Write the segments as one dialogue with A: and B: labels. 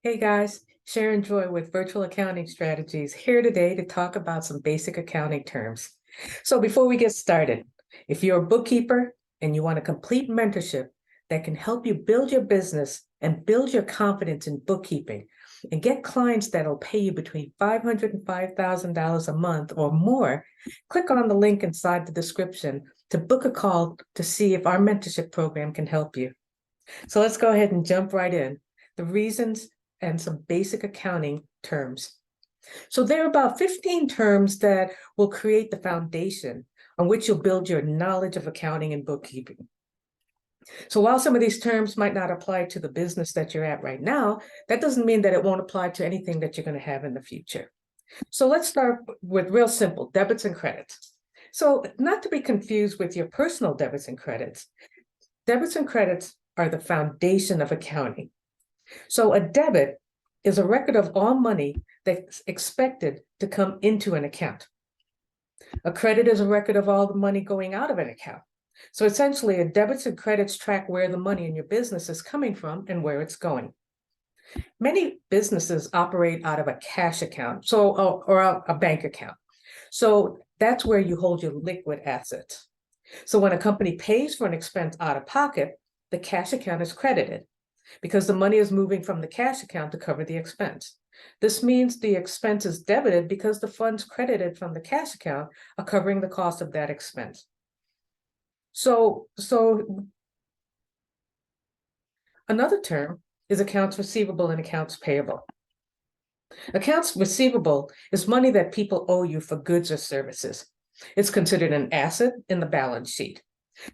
A: Hey guys, Sharon Joy with Virtual Accounting Strategies here today to talk about some basic accounting terms. So before we get started, if you're a bookkeeper and you want a complete mentorship that can help you build your business and build your confidence in bookkeeping and get clients that'll pay you between $500 and $5,000 a month or more, click on the link inside the description to book a call to see if our mentorship program can help you. So let's go ahead and jump right in. The reasons and some basic accounting terms. So there are about 15 terms that will create the foundation on which you'll build your knowledge of accounting and bookkeeping. So while some of these terms might not apply to the business that you're at right now, that doesn't mean that it won't apply to anything that you're going to have in the future. So let's start with real simple, debits and credits. So not to be confused with your personal debits and credits are the foundation of accounting. So a debit is a record of all money that's expected to come into an account. A credit is a record of all the money going out of an account. So essentially, a debits and credits track where the money in your business is coming from and where it's going. Many businesses operate out of a cash account, or a bank account. So that's where you hold your liquid assets. So when a company pays for an expense out of pocket, the cash account is credited, because the money is moving from the cash account to cover the expense. This means the expense is debited because the funds credited from the cash account are covering the cost of that expense. So another term is accounts receivable and accounts payable. Accounts receivable is money that people owe you for goods or services. It's considered an asset in the balance sheet.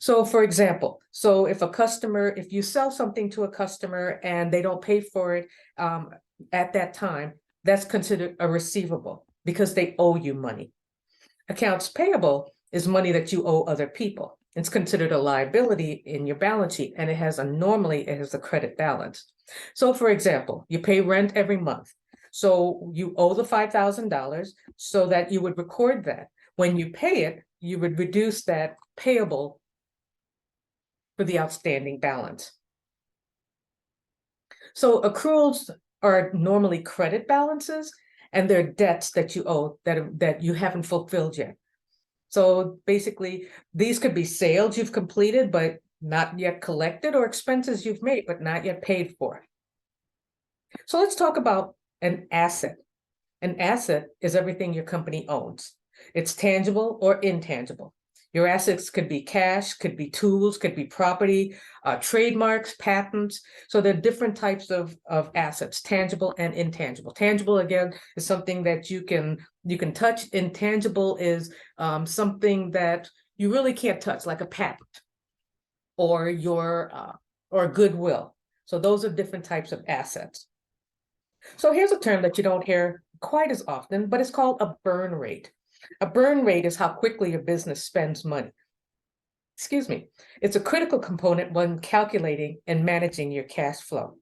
A: So for example, if you sell something to a customer and they don't pay for it at that time, that's considered a receivable because they owe you money. Accounts payable is money that you owe other people. It's considered a liability in your balance sheet, and it has a credit balance. So for example, you pay rent every month. So you owe the $5,000 so that you would record that. When you pay it, you would reduce that payable for the outstanding balance. So accruals are normally credit balances, and they're debts that you owe that you haven't fulfilled yet. So basically, these could be sales you've completed but not yet collected, or expenses you've made but not yet paid for. So let's talk about an asset. An asset is everything your company owns. It's tangible or intangible. Your assets could be cash, could be tools, could be property, trademarks, patents. So there are different types of assets, tangible and intangible. Tangible, again, is something that you can touch. Intangible is something that you really can't touch, like a patent or or goodwill. So those are different types of assets. So here's a term that you don't hear quite as often, but it's called a burn rate. A burn rate is how quickly your business spends money. Excuse me. It's a critical component when calculating and managing your cash flow.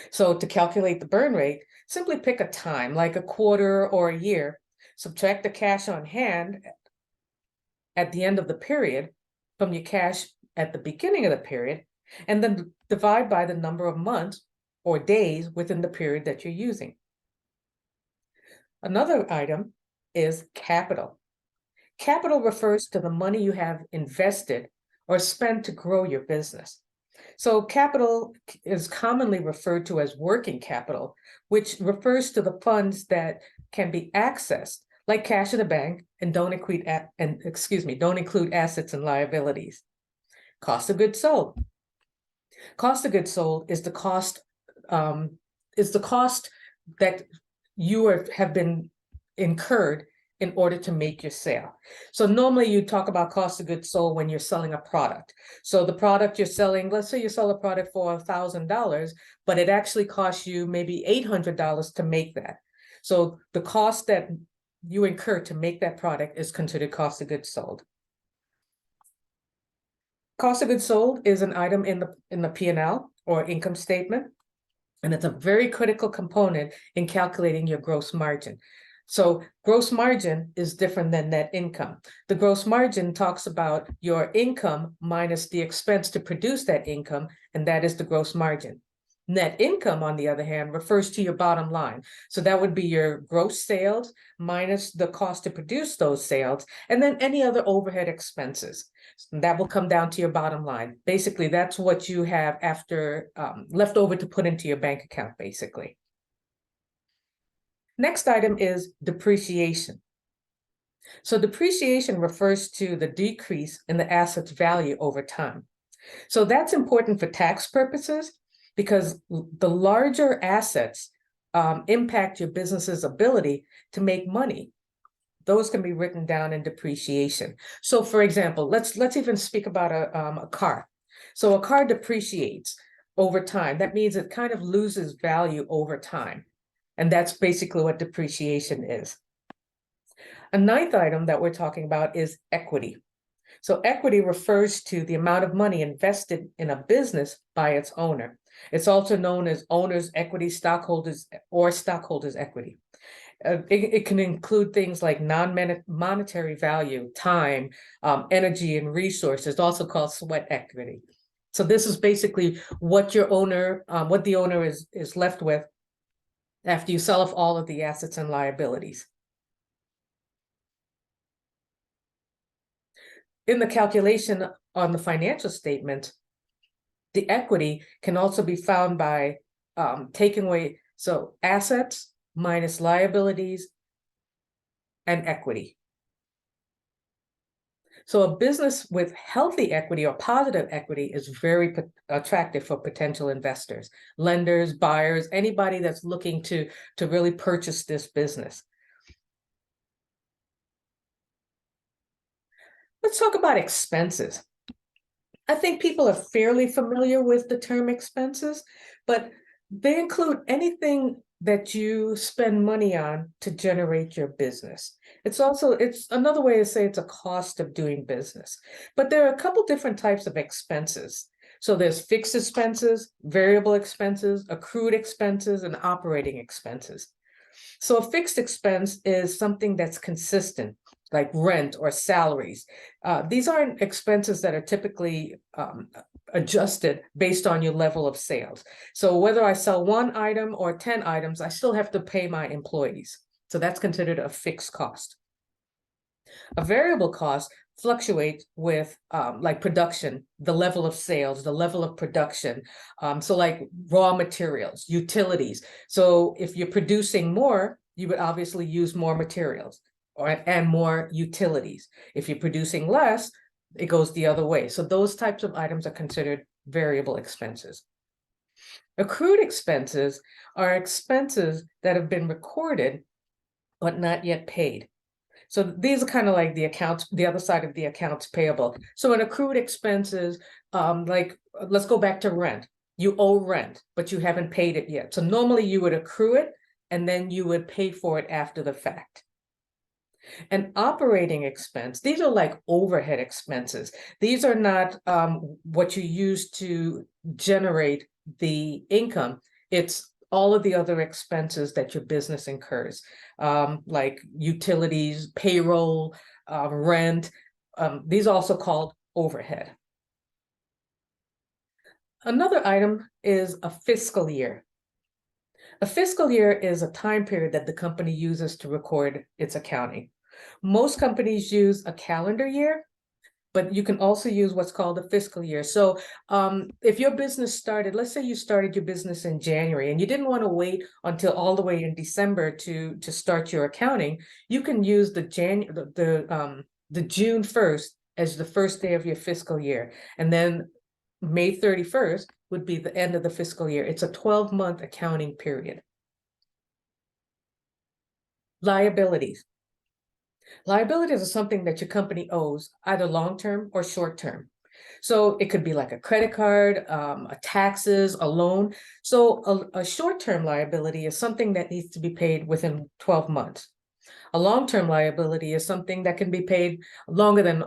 A: So to calculate the burn rate, simply pick a time, like a quarter or a year, subtract the cash on hand at the end of the period from your cash at the beginning of the period, and then divide by the number of months or days within the period that you're using. Another item is capital. Capital refers to the money you have invested or spent to grow your business. So capital is commonly referred to as working capital, which refers to the funds that can be accessed, like cash in the bank, and don't include assets and liabilities. Cost of goods sold. Cost of goods sold is the cost that you have been incurred in order to make your sale. So normally you talk about cost of goods sold when you're selling a product. So the product you're selling, let's say you sell a product for $1,000, but it actually costs you maybe $800 to make that. So the cost that you incur to make that product is considered cost of goods sold. Cost of goods sold is an item in the P&L or income statement, and it's a very critical component in calculating your gross margin. So gross margin is different than net income. The gross margin talks about your income minus the expense to produce that income, and that is the gross margin. Net income, on the other hand, refers to your bottom line. So that would be your gross sales minus the cost to produce those sales, and then any other overhead expenses. That will come down to your bottom line. Basically, that's what you have after left over to put into your bank account, basically. Next item is depreciation. So depreciation refers to the decrease in the asset's value over time. So that's important for tax purposes because the larger assets impact your business's ability to make money. Those can be written down in depreciation. So for example, let's even speak about a car. So a car depreciates over time. That means it kind of loses value over time. And that's basically what depreciation is. A ninth item that we're talking about is equity. So equity refers to the amount of money invested in a business by its owner. It's also known as owner's equity, stockholders, or stockholders' equity. It can include things like non-monetary value, time, energy, and resources, also called sweat equity. So this is basically what your owner, what the owner is left with after you sell off all of the assets and liabilities. In the calculation on the financial statement, the equity can also be found by taking away, so assets minus liabilities and equity. So a business with healthy equity or positive equity is very attractive for potential investors, lenders, buyers, anybody that's looking to really purchase this business. Let's talk about expenses. I think people are fairly familiar with the term expenses, but they include anything that you spend money on to generate your business. It's another way to say it's a cost of doing business. But there are a couple different types of expenses. So there's fixed expenses, variable expenses, accrued expenses, and operating expenses. So a fixed expense is something that's consistent, like rent or salaries. These aren't expenses that are typically adjusted based on your level of sales. So whether I sell one item or 10 items, I still have to pay my employees. So that's considered a fixed cost. A variable cost fluctuates with like production, the level of sales, the level of production. So like raw materials, utilities. So if you're producing more, you would obviously use more materials and more utilities. If you're producing less, it goes the other way. So those types of items are considered variable expenses. Accrued expenses are expenses that have been recorded but not yet paid. So these are kind of like the accounts, the other side of the accounts payable. So in accrued expenses, like let's go back to rent. You owe rent, but you haven't paid it yet. So normally you would accrue it and then you would pay for it after the fact. An operating expense, these are like overhead expenses. These are not what you use to generate the income. It's all of the other expenses that your business incurs, like utilities, payroll, rent. These are also called overhead. Another item is a fiscal year. A fiscal year is a time period that the company uses to record its accounting. Most companies use a calendar year, but you can also use what's called a fiscal year. So if your business started, let's say you started your business in January and you didn't want to wait until all the way in December to start your accounting, you can use the June 1st as the first day of your fiscal year. And then May 31st would be the end of the fiscal year. It's a 12-month accounting period. Liabilities. Liabilities are something that your company owes, either long-term or short-term. So it could be like a credit card, a taxes, a loan. So a short-term liability is something that needs to be paid within 12 months. A long-term liability is something that can be paid longer than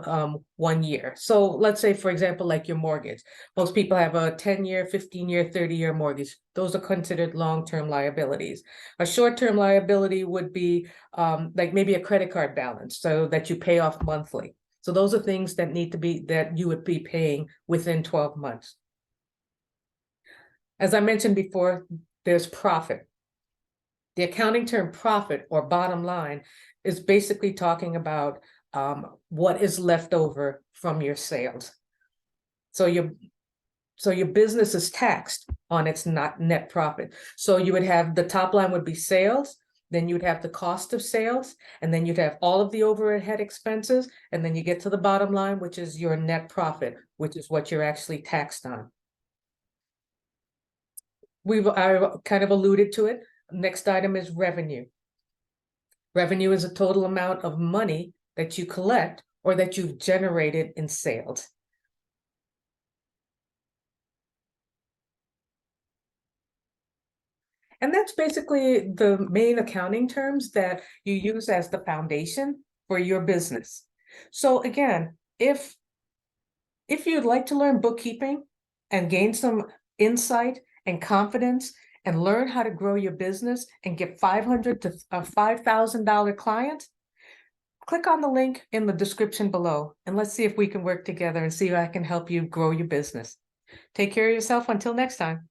A: 1 year. So let's say, for example, like your mortgage. Most people have a 10-year, 15-year, 30-year mortgage. Those are considered long-term liabilities. A short-term liability would be like maybe a credit card balance, so that you pay off monthly. So those are things that need to be, that you would be paying within 12 months. As I mentioned before, there's profit. The accounting term profit or bottom line is basically talking about what is left over from your sales. So your business is taxed on its not net profit. So you would have the top line would be sales, then you'd have the cost of sales, and then you'd have all of the overhead expenses, and then you get to the bottom line, which is your net profit, which is what you're actually taxed on. I kind of alluded to it. Next item is revenue. Revenue is a total amount of money that you collect or that you've generated in sales. And that's basically the main accounting terms that you use as the foundation for your business. So again, if you'd like to learn bookkeeping and gain some insight and confidence and learn how to grow your business and get $500 to $5,000 clients, click on the link in the description below and let's see if we can work together and see if I can help you grow your business. Take care of yourself until next time.